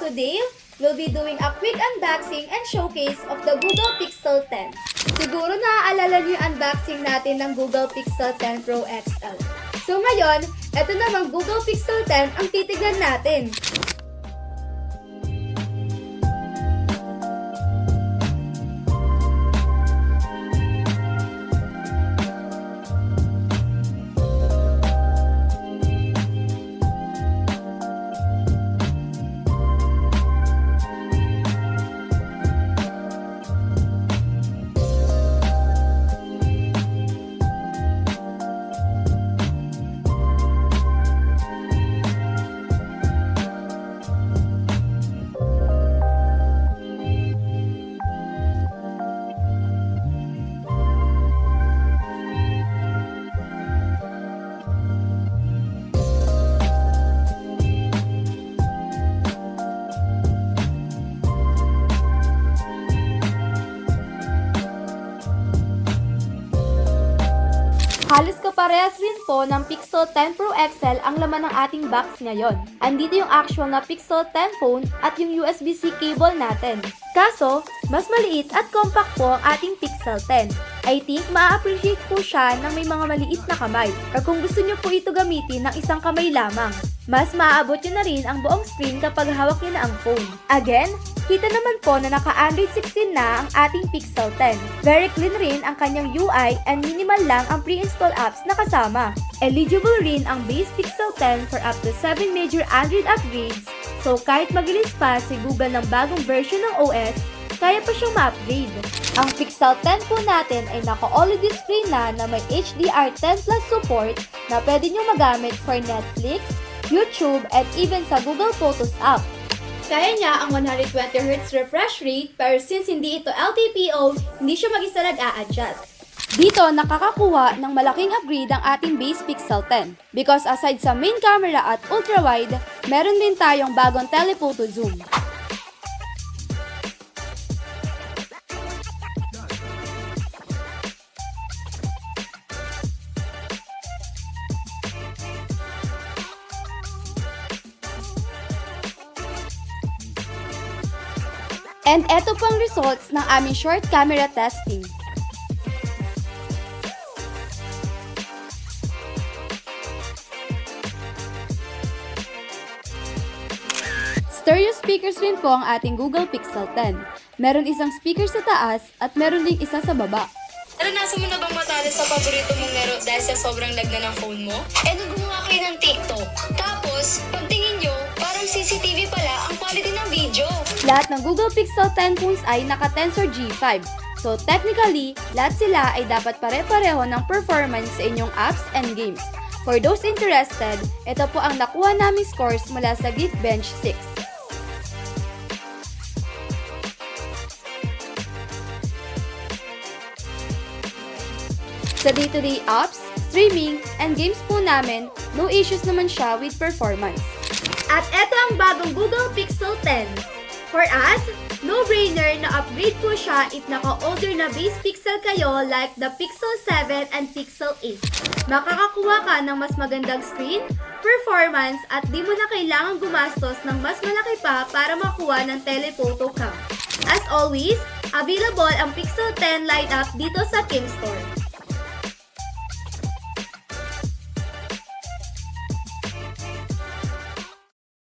today, we'll be doing a quick unboxing and showcase of the Google Pixel 10. Siguro naaalala niyo yung unboxing natin ng Google Pixel 10 Pro XL. So ngayon, eto namang Google Pixel 10 ang titignan natin. Halos kaparehas rin po ng Pixel 10 Pro XL ang laman ng ating box ngayon. Andito yung actual na Pixel 10 phone at yung USB-C cable natin. Kaso, mas maliit at compact po ang ating Pixel 10. I think ma-appreciate po siya ng may mga maliit na kamay or kung gusto nyo po ito gamitin ng isang kamay lamang. Mas maaabot nyo na rin ang buong screen kapag hawak nyo na ang phone. Again, kita naman po na naka-Android 16 na ang ating Pixel 10. Very clean rin ang kanyang UI and minimal lang ang pre-install apps na kasama. Eligible rin ang base Pixel 10 for up to 7 major Android upgrades. So kahit mag-release pa si Google ng bagong version ng OS, kaya pa siyang ma-upgrade. Ang Pixel 10 po natin ay naka-OLED display na may HDR10 Plus support na pwede nyo magamit for Netflix, YouTube, and even sa Google Photos app. Kaya niya ang 120Hz refresh rate pero since hindi ito LTPO, hindi siya mag-isa nag-a-adjust. Dito nakakakuha ng malaking upgrade ang ating base Pixel 10 because aside sa main camera at ultra-wide, meron din tayong bagong telephoto zoom. And eto pang results ng aming short camera testing. Stereo speakers rin po ang ating Google Pixel 10. Meron isang speaker sa taas at meron ding isa sa baba. Naranasan mo na bang matalo sa paborito mong laro dahil sa sobrang lag na ng phone mo? Nung gumawa kayo ng TikTok. Tapos, pagtingin nyo, parang CCTV pala ang quality ng video. Lahat ng Google Pixel 10 phones ay naka-Tensor G5. So technically, lahat sila ay dapat pare-pareho ng performance sa inyong apps and games. For those interested, ito po ang nakuha naming scores mula sa Geekbench 6. Sa day-to-day apps, streaming, and games po namin, no issues naman siya with performance. At eto ang bagong Google Pixel 10. For us, no-brainer na upgrade po siya if naka-older na base Pixel kayo like the Pixel 7 and Pixel 8. Makakakuha ka ng mas magandang screen, performance, at di mo na kailangang gumastos ng mas malaki pa para makuha ng telephoto cam. As always, available ang Pixel 10 lineup dito sa Kim Store.